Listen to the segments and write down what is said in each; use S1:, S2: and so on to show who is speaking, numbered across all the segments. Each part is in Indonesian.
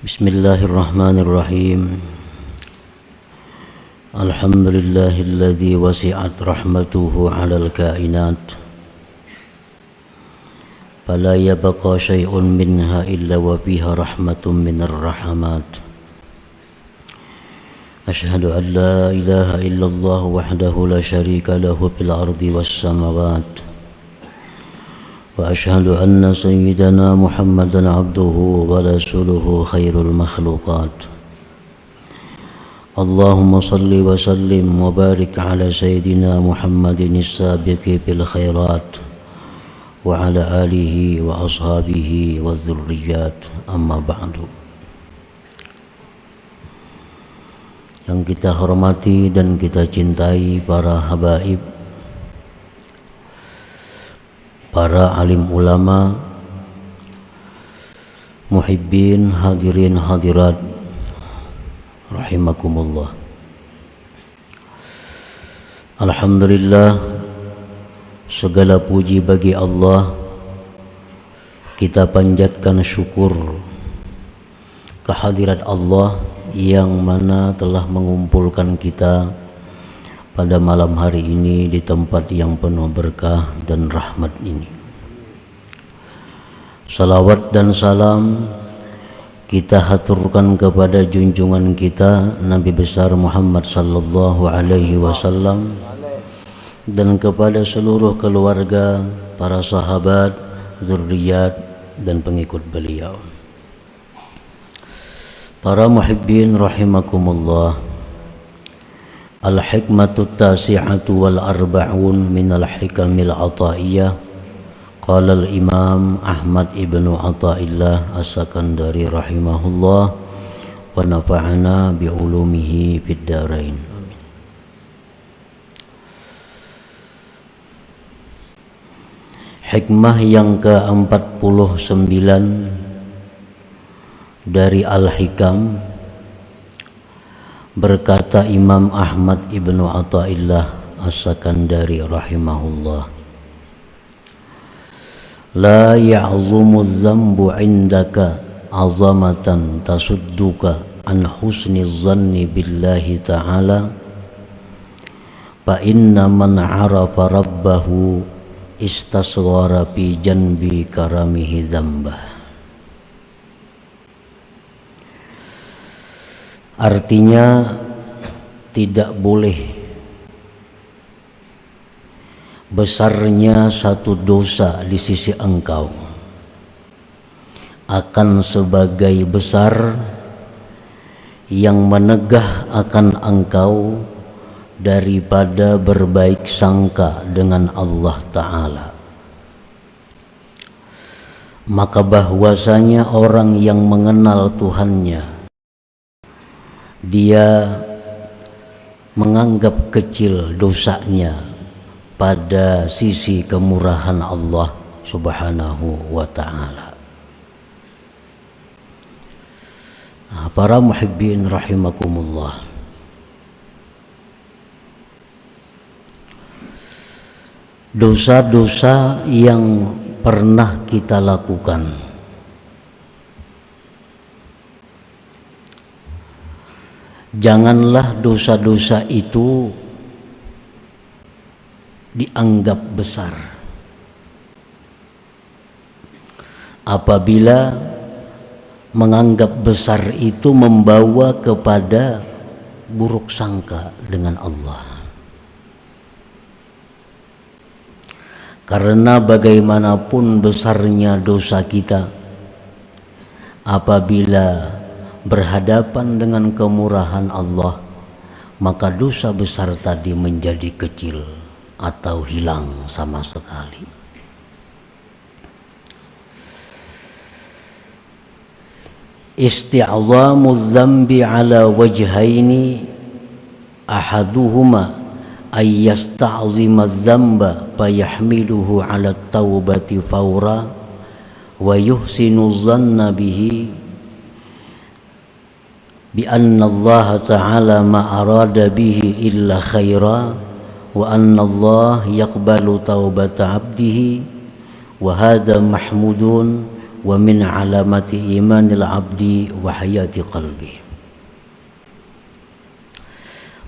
S1: Bismillahirrahmanirrahim. Alhamdulillahilladzi wasi'at rahmatuhu 'alal kainat fala yabqa syai'un minha illa wa fiha rahmatun minar rahamat. Ashhadu an la ilaha illallah wahdahu la syarika lahu fil ardi was samawat. وأشهد أن سيدنا محمدا عبده ورسوله خير المخلوقات. اللهم صل وسلم وبارك على سيدنا محمد السابق بالخيرات وعلى آله وأصحابه والذريات. أما بعد. Yang kita hormati dan kita cintai para habaib, para alim ulama, muhibbin, hadirin hadirat rahimakumullah. Alhamdulillah, segala puji bagi Allah. Kita panjatkan syukur kehadirat Allah yang mana telah mengumpulkan kita pada malam hari ini di tempat yang penuh berkah dan rahmat ini. Salawat dan salam kita haturkan kepada junjungan kita Nabi besar Muhammad sallallahu alaihi wasallam dan kepada seluruh keluarga, para sahabat, zuriat dan pengikut beliau. Para muhibbin rahimakumullah. Al-hikmatu tasi'atu wal arba'un minal hikamil ataiyah. Qala al-imam Ahmad ibnu Athaillah as-Sakandari rahimahullah wa nafa'ana bi'ulumihi fid darain. Hikmah yang ke-49 dari Al-Hikam. Berkata Imam Ahmad ibnu Athaillah as-Sakandari rahimahullah, la ya'zumu dhanbu indaka azamatan tasudduka an husni dhanni billahi ta'ala fa inna man 'arafa rabbahu istasghara fi janbi karamihi dzambah. Artinya, tidak boleh besarnya satu dosa di sisi engkau akan sebagai besar yang menegah akan engkau daripada berbaik sangka dengan Allah Ta'ala. Maka bahwasanya orang yang mengenal Tuhannya, dia menganggap kecil dosanya pada sisi kemurahan Allah Subhanahu wa ta'ala. Para muhibbin rahimakumullah. Dosa-dosa yang pernah kita lakukan, janganlah dosa-dosa itu dianggap besar. Apabila menganggap besar itu membawa kepada buruk sangka dengan Allah. Karena bagaimanapun besarnya dosa kita, apabila berhadapan dengan kemurahan Allah, maka dosa besar tadi menjadi kecil atau hilang sama sekali. Isti'zamu dzambi ala wajhaini ahaduhuma ay yasta'zima dzamba fayahmiluhu ala taubati fawra wa yuhsinu dhanna bihi bi anna Allah Ta'ala ma arada bihi illa khaira wa anna Allah yaqbalu taubata abdihi wa hadha mahmudun wa min alamati imanil abdi wa hayati qalbi.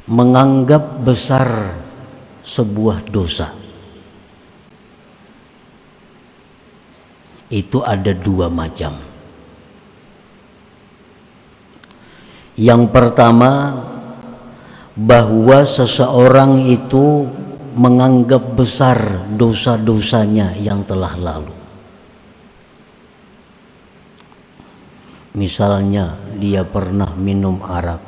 S1: Menganggap besar sebuah dosa itu ada dua macam. Yang pertama, bahwa seseorang itu menganggap besar dosa-dosanya yang telah lalu. Misalnya dia pernah minum arak,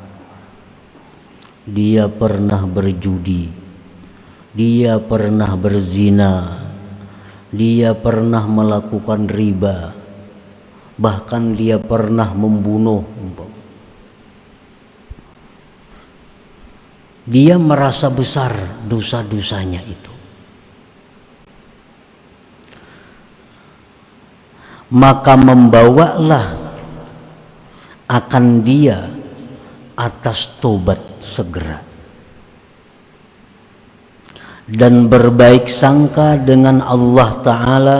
S1: dia pernah berjudi, dia pernah berzina, dia pernah melakukan riba, bahkan dia pernah membunuh. Dia merasa besar dosa-dosanya itu. Maka membawalah akan dia atas tobat segera dan berbaik sangka dengan Allah Ta'ala,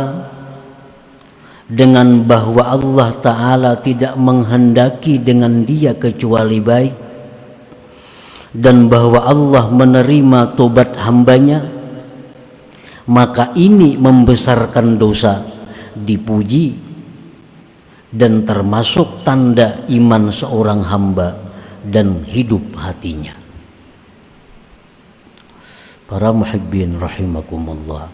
S1: dengan bahwa Allah Ta'ala tidak menghendaki dengan dia kecuali baik, dan bahwa Allah menerima tobat hambanya. Maka ini membesarkan dosa, dipuji, dan termasuk tanda iman seorang hamba dan hidup hatinya. Para muhibbin rahimakumullah,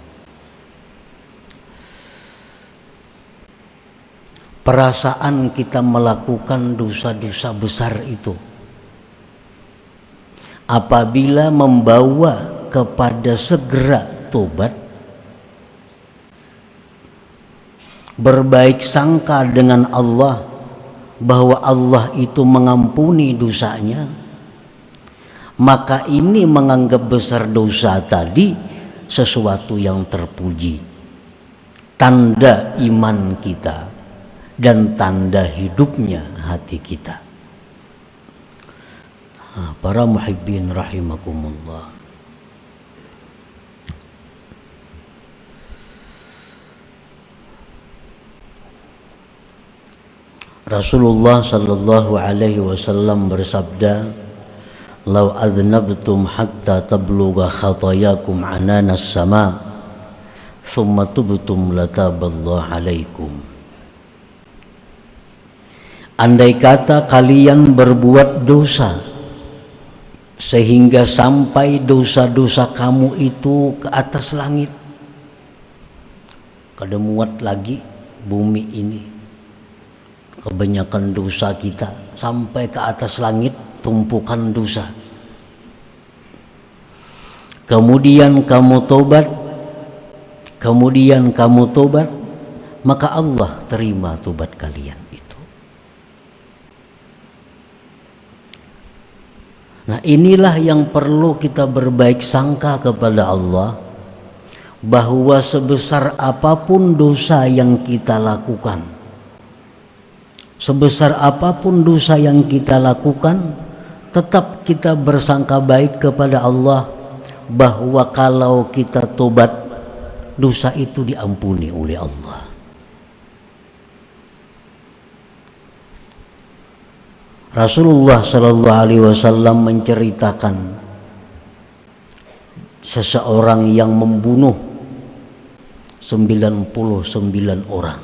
S1: perasaan kita melakukan dosa-dosa besar itu apabila membawa kepada segera tobat, berbaik sangka dengan Allah bahwa Allah itu mengampuni dosanya, maka ini menganggap besar dosa tadi sesuatu yang terpuji, tanda iman kita dan tanda hidupnya hati kita. Para muhibbin rahimakumullah, Rasulullah sallallahu alaihi wasallam bersabda, "Lau adnabtum hatta tablugha khatayakum ananas sama, thumma tubtum lataballahu alaikum." Andai kata kalian berbuat dosa sehingga sampai dosa-dosa kamu itu ke atas langit, kada muat lagi bumi ini, kebanyakan dosa kita sampai ke atas langit, tumpukan dosa. Kemudian kamu tobat, maka Allah terima tobat kalian itu. Nah, inilah yang perlu kita berbaik sangka kepada Allah, bahwa sebesar apapun dosa yang kita lakukan, sebesar apapun dosa yang kita lakukan, tetap kita bersangka baik kepada Allah bahwa kalau kita tobat, dosa itu diampuni oleh Allah. Rasulullah sallallahu alaihi wasallam menceritakan seseorang yang membunuh 99 orang.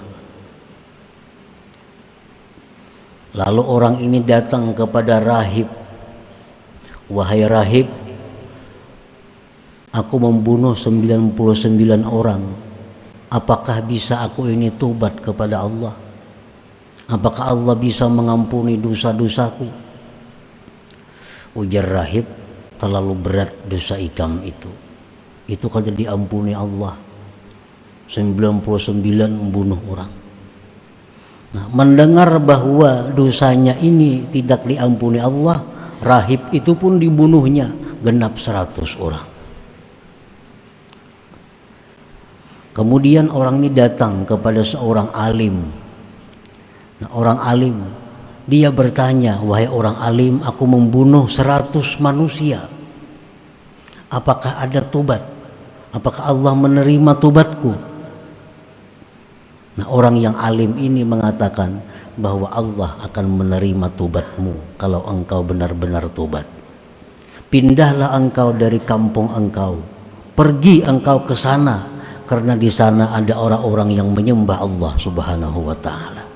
S1: Lalu orang ini datang kepada rahib, "Wahai rahib, aku membunuh 99 orang. Apakah bisa aku ini tobat kepada Allah? Apakah Allah bisa mengampuni dosa-dosaku?" Ujar rahib, "Terlalu berat dosa ikam itu. Itu kalau diampuni Allah. 99 membunuh orang." Nah, mendengar bahwa dosanya ini tidak diampuni Allah, rahib itu pun dibunuhnya genap 100 orang. Kemudian orang ini datang kepada seorang alim. Nah, orang alim, dia bertanya, "Wahai orang alim, aku membunuh 100 manusia. Apakah ada tobat? Apakah Allah menerima tobatku?" Nah, orang yang alim ini mengatakan bahwa Allah akan menerima tobatmu kalau engkau benar-benar tobat. Pindahlah engkau dari kampung engkau, pergi engkau ke sana, karena di sana ada orang-orang yang menyembah Allah Subhanahu wa taala.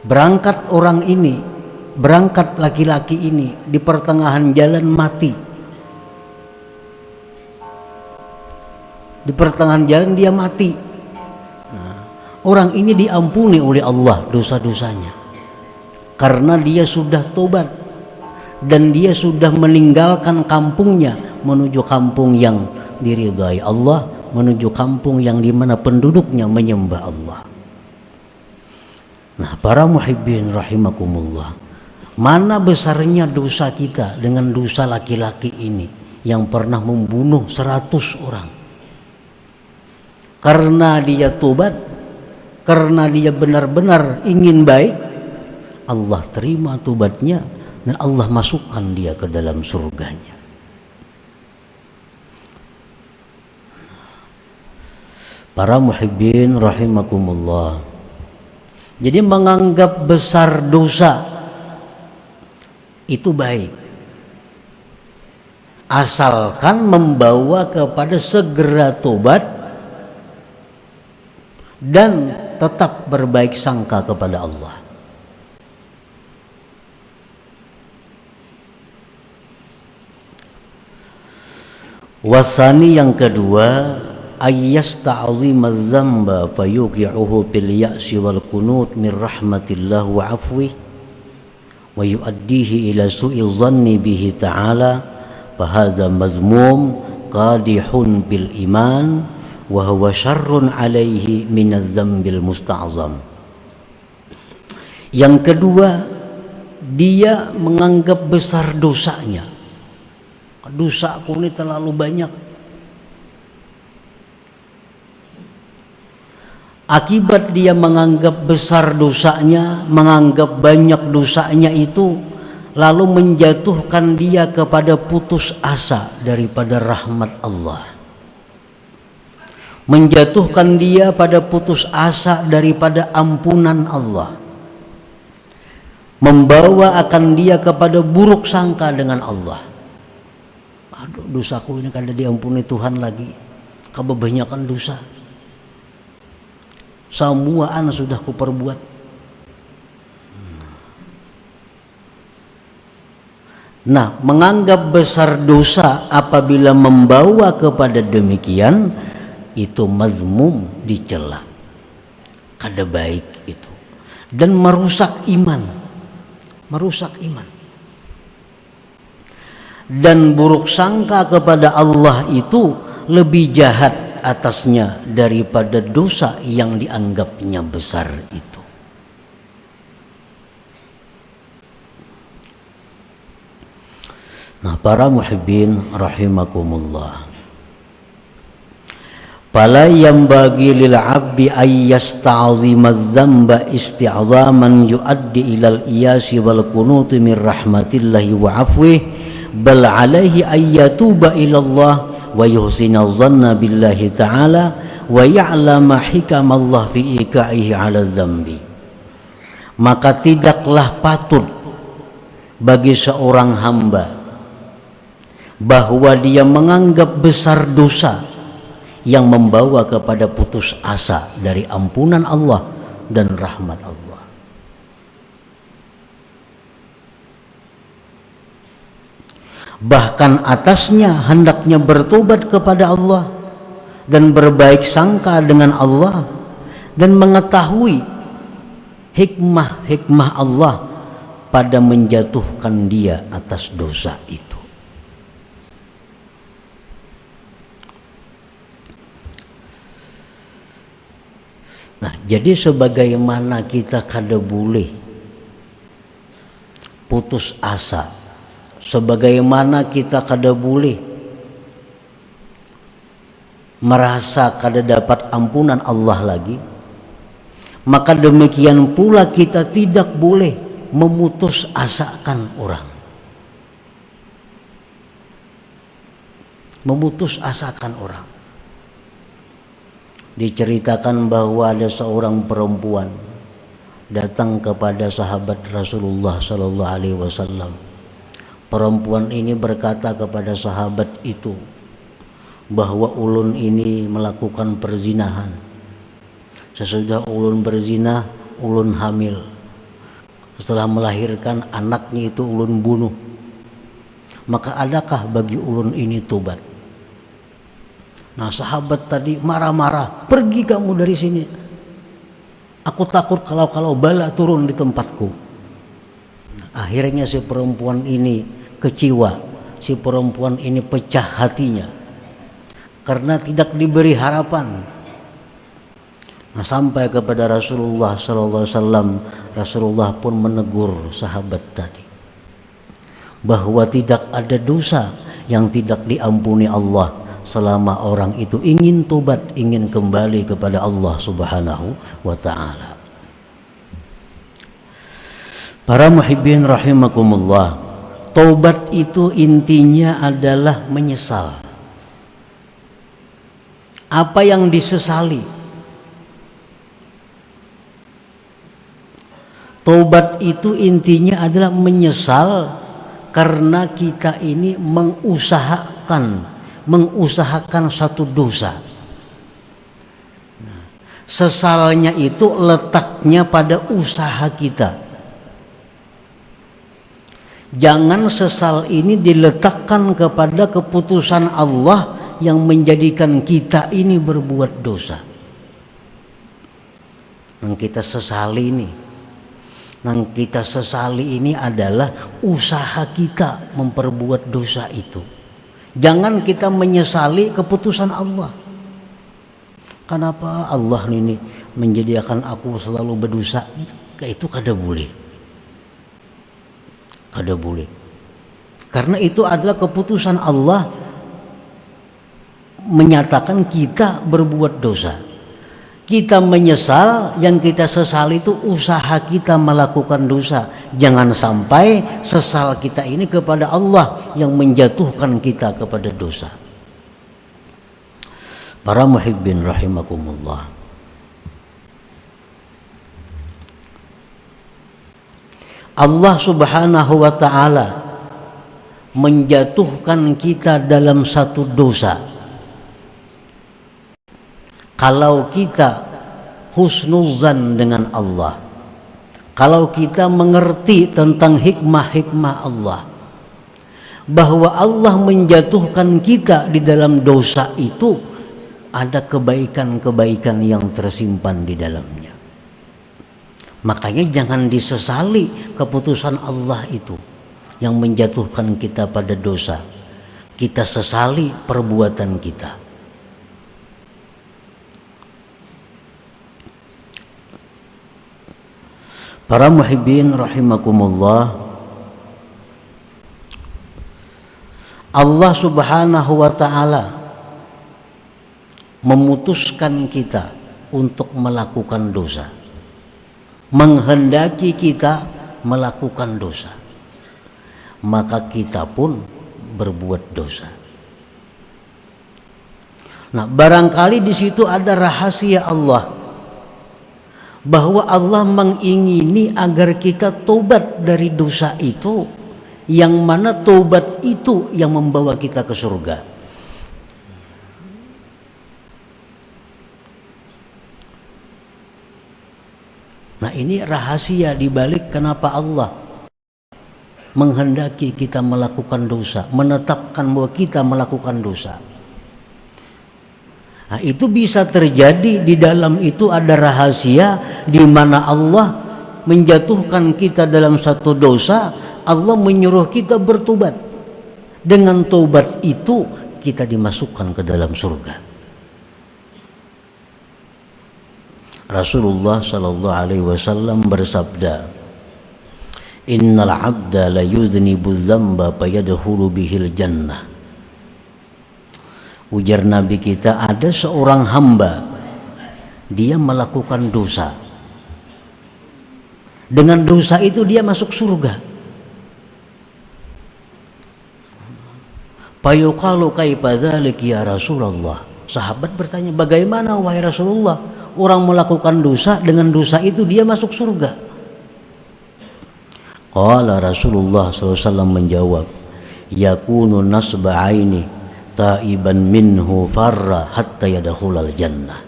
S1: Berangkat orang ini, berangkat laki-laki ini, di pertengahan jalan mati. Di pertengahan jalan dia mati. Nah, orang ini diampuni oleh Allah dosa-dosanya karena dia sudah tobat dan dia sudah meninggalkan kampungnya menuju kampung yang diridhai Allah, menuju kampung yang dimana penduduknya menyembah Allah. Nah, para muhibbin rahimakumullah, mana besarnya dosa kita dengan dosa laki-laki ini yang pernah membunuh 100 orang. Karena dia tobat, karena dia benar-benar ingin baik, Allah terima tobatnya dan Allah masukkan dia ke dalam surganya. Para muhibbin rahimakumullah, jadi menganggap besar dosa itu baik, asalkan membawa kepada segera tobat dan tetap berbaik sangka kepada Allah. Wasani yang kedua, ayyasta'zimaz dzamba fayuqi'uhu bil ya'si wal qunut min rahmatillah wa afwi wa yu'addihi ila su'i dhanni bihi ta'ala fa hadza mazmum qadihun bil iman wa huwa syarrun alaihi minaz dzambil musta'zam. Yang kedua, dia menganggap besar dosanya. Dosaku ini terlalu banyak. Akibat dia menganggap besar dosanya, menganggap banyak dosanya itu, lalu menjatuhkan dia kepada putus asa daripada rahmat Allah, menjatuhkan dia pada putus asa daripada ampunan Allah, membawa akan dia kepada buruk sangka dengan Allah. Aduh, dosaku ini kada diampuni Tuhan lagi, kebanyakan dosa, semua anak sudah kuperbuat. Nah, menganggap besar dosa apabila membawa kepada demikian, itu mazmum, dicela, kada baik itu, dan merusak iman, dan buruk sangka kepada Allah itu lebih jahat atasnya daripada dosa yang dianggapnya besar itu. Nah, para muhibbin rahimakumullah, fala yanbaghi lil 'abdi ay yasta'zima adh-dzamba isti'zaman yu'addi ilal iyasi wal qunut min rahmatillahi wa 'afwihi, bal 'alaihi ay yatuba ila Allah wa yuhsina dhanna billahi ta'ala wa ya'lama hikamallah fi iqa'ihi 'ala dzambi. Maka tidaklah patut bagi seorang hamba bahwa dia menganggap besar dosa yang membawa kepada putus asa dari ampunan Allah dan rahmat Allah. Bahkan atasnya hendaknya bertobat kepada Allah dan berbaik sangka dengan Allah dan mengetahui hikmah-hikmah Allah pada menjatuhkan dia atas dosa itu. Nah, jadi sebagaimana kita kada boleh putus asa, sebagaimana kita kada boleh merasa kada dapat ampunan Allah lagi, maka demikian pula kita tidak boleh memutus asakan orang. Memutus asakan orang. Diceritakan bahwa ada seorang perempuan datang kepada sahabat Rasulullah sallallahu alaihi wasallam. Perempuan ini berkata kepada sahabat itu bahwa ulun ini melakukan perzinahan. Sesudah ulun berzina, ulun hamil. Setelah melahirkan anaknya itu ulun bunuh. Maka adakah bagi ulun ini tobat? Nah, sahabat tadi marah-marah, pergi kamu dari sini. Aku takut kalau bala turun di tempatku. Akhirnya si perempuan ini kecewa, si perempuan ini pecah hatinya karena tidak diberi harapan. Nah, sampai kepada Rasulullah SAW, Rasulullah pun menegur sahabat tadi bahwa tidak ada dosa yang tidak diampuni Allah selama orang itu ingin tobat, ingin kembali kepada Allah Subhanahu wa ta'ala. Para muhibbin rahimakumullah, taubat itu intinya adalah menyesal. Apa yang disesali? Taubat itu intinya adalah menyesal karena kita ini mengusahakan satu dosa. Sesalnya itu letaknya pada usaha kita. Jangan sesal ini diletakkan kepada keputusan Allah yang menjadikan kita ini berbuat dosa. Yang kita sesali ini adalah usaha kita memperbuat dosa itu. Jangan kita menyesali keputusan Allah. Kenapa Allah ini menjadikan aku selalu berdosa? Itu kada boleh. Kada boleh. Karena itu adalah keputusan Allah menyatakan kita berbuat dosa. Kita menyesal, yang kita sesali itu usaha kita melakukan dosa. Jangan sampai sesal kita ini kepada Allah yang menjatuhkan kita kepada dosa. Para muhibbin rahimakumullah, Allah Subhanahu wa ta'ala menjatuhkan kita dalam satu dosa kalau kita husnuzan dengan Allah, kalau kita mengerti tentang hikmah-hikmah Allah, bahwa Allah menjatuhkan kita di dalam dosa itu ada kebaikan-kebaikan yang tersimpan di dalamnya. Makanya jangan disesali keputusan Allah itu yang menjatuhkan kita pada dosa. Kita sesali perbuatan kita. Para muhibbin rahimakumullah, Allah Subhanahu wa ta'ala memutuskan kita untuk melakukan dosa, menghendaki kita melakukan dosa, maka kita pun berbuat dosa. Nah, barangkali di situ ada rahasia Allah, bahwa Allah mengingini agar kita tobat dari dosa itu, yang mana tobat itu yang membawa kita ke surga. Nah, ini rahasia dibalik kenapa Allah menghendaki kita melakukan dosa, menetapkan bahwa kita melakukan dosa. Nah, itu bisa terjadi, di dalam itu ada rahasia di mana Allah menjatuhkan kita dalam satu dosa, Allah menyuruh kita bertobat. Dengan tobat itu kita dimasukkan ke dalam surga. Rasulullah sallallahu alaihi wasallam bersabda, "Innal 'abda la yudhnibu dzamba fayadkhulu bihil jannah." Ujar Nabi kita, ada seorang hamba, dia melakukan dosa. Dengan dosa itu dia masuk surga. Fayuqalu kaifa dzalik ya Rasulullah? Sahabat bertanya, bagaimana wahai Rasulullah, orang melakukan dosa, dengan dosa itu dia masuk surga? Qala Rasulullah SAW menjawab, yakunu nasba aini taiban minhu farra hatta yadkhulal jannah.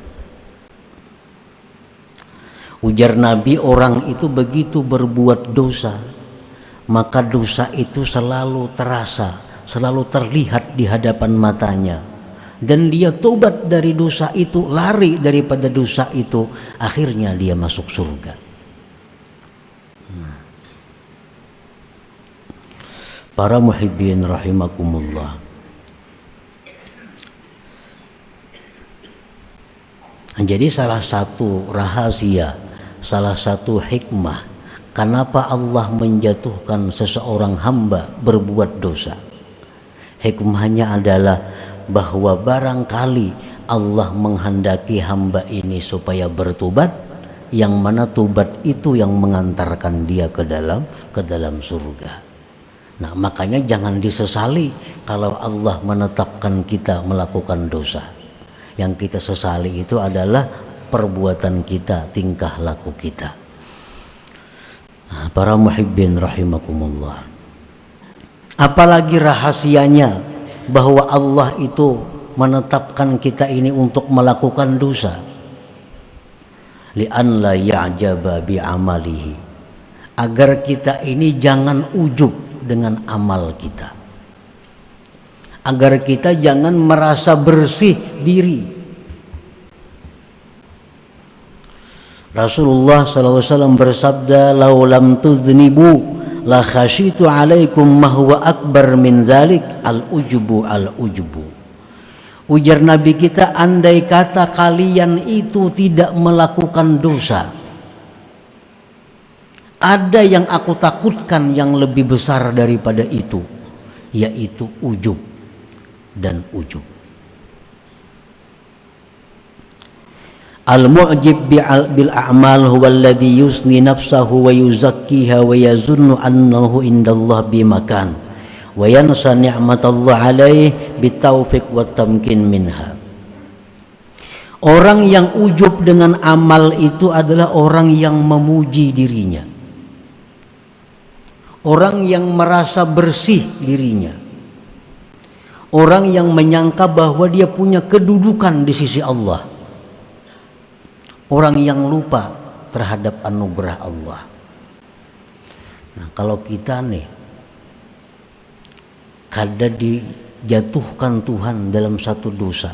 S1: Ujar Nabi, orang itu begitu berbuat dosa, maka dosa itu selalu terasa, selalu terlihat di hadapan matanya, dan dia tobat dari dosa itu, lari daripada dosa itu, akhirnya dia masuk surga. Para muhibbin rahimakumullah, jadi salah satu rahasia, salah satu hikmah kenapa Allah menjatuhkan seseorang hamba berbuat dosa, hikmahnya adalah bahwa barangkali Allah menghendaki hamba ini supaya bertobat, yang mana tobat itu yang mengantarkan dia ke dalam surga. Nah, makanya jangan disesali kalau Allah menetapkan kita melakukan dosa. Yang kita sesali itu adalah perbuatan kita, tingkah laku kita. Nah, para muhibbin rahimakumullah, apalagi rahasianya bahwa Allah itu menetapkan kita ini untuk melakukan dosa, li'an la ya'jaba bi'amalihi, agar kita ini jangan ujub dengan amal kita, agar kita jangan merasa bersih diri. Rasulullah SAW bersabda, "Lau lam tudznibu la khasyitu alaikum ma huwa akbar min dzalik al-ujubu al-ujubu." Ujar Nabi kita, andai kata kalian itu tidak melakukan dosa, ada yang aku takutkan yang lebih besar daripada itu, yaitu ujub dan ujub. Al-mu'jib bil a'mal huwa alladhi yusni nafsahu wa yuzakkiha wa yazunnu annahu indallah bimakan wa yansa ni'matallah alaih bitaufiq wa tamkin minha. Orang yang ujub dengan amal itu adalah orang yang memuji dirinya, orang yang merasa bersih dirinya, orang yang menyangka bahwa dia punya kedudukan di sisi Allah, orang yang lupa terhadap anugerah Allah. Nah, kalau kita nih kadang dijatuhkan Tuhan dalam satu dosa,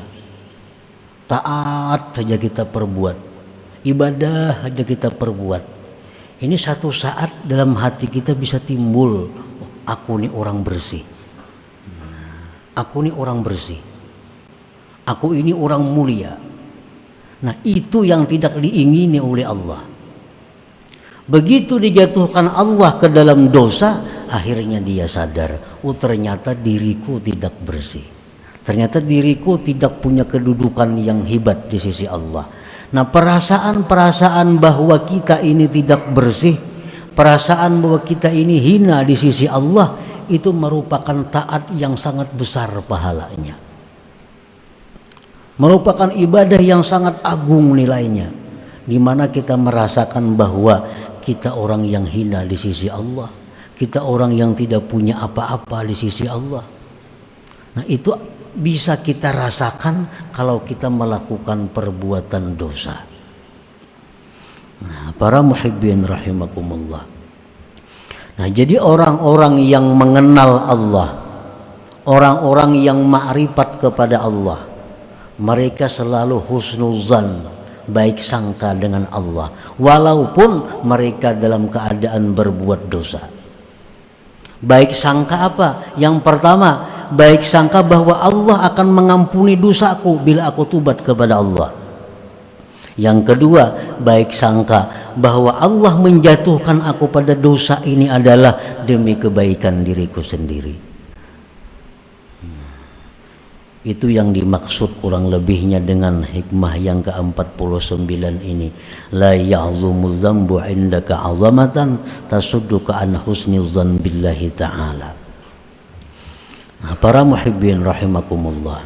S1: taat saja kita perbuat, ibadah saja kita perbuat, ini satu saat dalam hati kita bisa timbul, aku ini orang bersih, aku ini orang bersih, aku ini orang mulia. Nah, itu yang tidak diingini oleh Allah. Begitu dijatuhkan Allah ke dalam dosa, akhirnya dia sadar, oh ternyata diriku tidak bersih, ternyata diriku tidak punya kedudukan yang hebat di sisi Allah. Nah, perasaan-perasaan bahwa kita ini tidak bersih, perasaan bahwa kita ini hina di sisi Allah, itu merupakan taat yang sangat besar pahalanya, merupakan ibadah yang sangat agung nilainya, di mana kita merasakan bahwa kita orang yang hina di sisi Allah, kita orang yang tidak punya apa-apa di sisi Allah. Nah, itu bisa kita rasakan kalau kita melakukan perbuatan dosa. Nah, para muhibbin rahimakumullah, nah jadi orang-orang yang mengenal Allah, orang-orang yang ma'rifat kepada Allah, mereka selalu husnuzan, baik sangka dengan Allah, walaupun mereka dalam keadaan berbuat dosa. Baik sangka apa? Yang pertama, baik sangka bahwa Allah akan mengampuni dosaku bila aku tobat kepada Allah. Yang kedua, baik sangka bahwa Allah menjatuhkan aku pada dosa ini adalah demi kebaikan diriku sendiri. Itu yang dimaksud kurang lebihnya dengan hikmah yang ke-49 ini. La ya'zumu dzambu 'indaka 'azamatan tasudduka an husnizzan billahi ta'ala. Nah, para muhibbin rahimakumullah,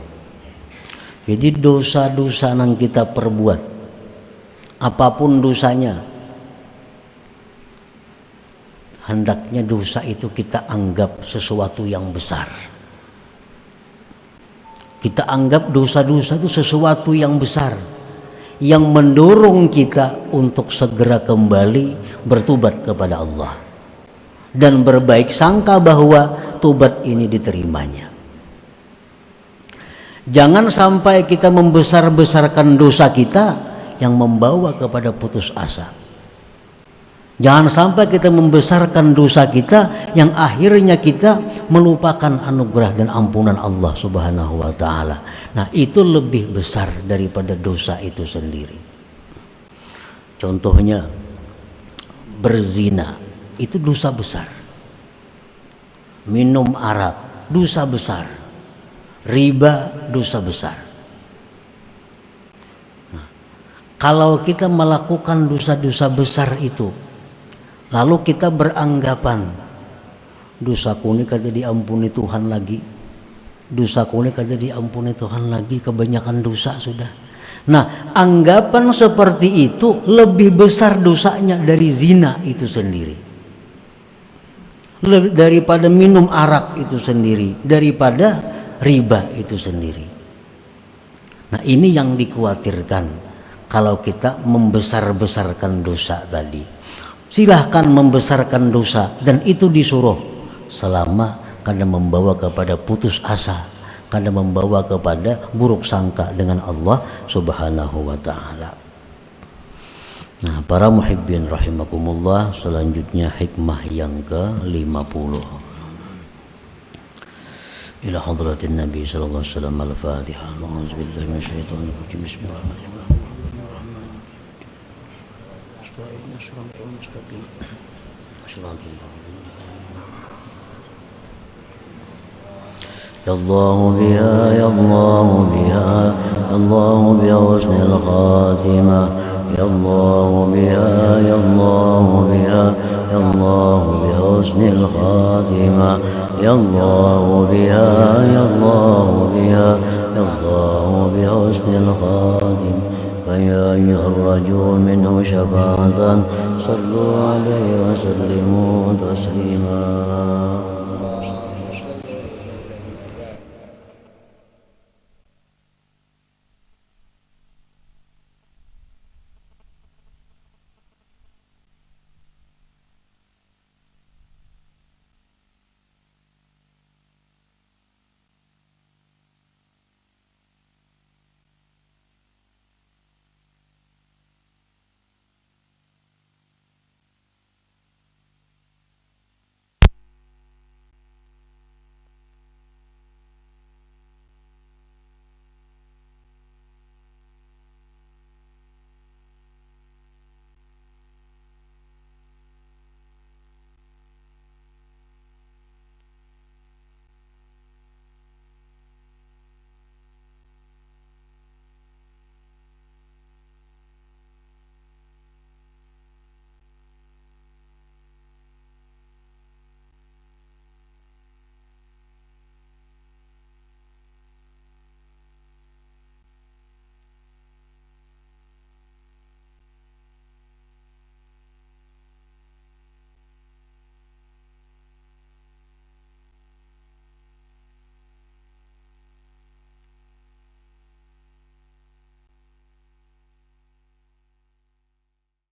S1: Jadi dosa-dosa yang kita perbuat, apapun dosanya, hendaknya dosa itu kita anggap sesuatu yang besar. Kita anggap dosa-dosa itu sesuatu yang besar, yang mendorong kita untuk segera kembali bertobat kepada Allah dan berbaik sangka bahwa tobat ini diterimanya. Jangan sampai kita membesar-besarkan dosa kita yang membawa kepada putus asa. Jangan sampai kita membesarkan dosa kita yang akhirnya kita melupakan anugerah dan ampunan Allah Subhanahu wa taala. Nah, itu lebih besar daripada dosa itu sendiri. Contohnya berzina, itu dosa besar. Minum arak, dosa besar. Riba, dosa besar. Nah, kalau kita melakukan dosa-dosa besar itu, lalu kita beranggapan dosaku ini kada diampuni Tuhan lagi, dosaku ini kada diampuni Tuhan lagi, kebanyakan dosa sudah. Nah, anggapan seperti itu lebih besar dosanya dari zina itu sendiri, daripada minum arak itu sendiri, daripada riba itu sendiri. Nah, ini yang dikhawatirkan kalau kita membesar-besarkan dosa tadi. Silahkan membesarkan dosa, dan itu disuruh selama kada membawa kepada putus asa, kada membawa kepada buruk sangka dengan Allah Subhanahu wa taala. Nah, para muhibbin rahimakumullah, selanjutnya hikmah yang ke-50. Ila hadratin Nabi sallallahu alaihi wasallam. Al-Fatihah. A'udzu billahi minasyaitonir rajim. Bismillahirrahmanirrahim. Ya Allah biha, ya Allah biha, Allah bi husnil khatimah. Ya Allah biha, ya Allah biha, ya Allah bi husnil khatimah. Ya Allah biha, ya Allah biha, ya Allah bi husnil khatimah. فيا أيها الرجل منه شفاعة صلوا عليه وسلموا تسليما.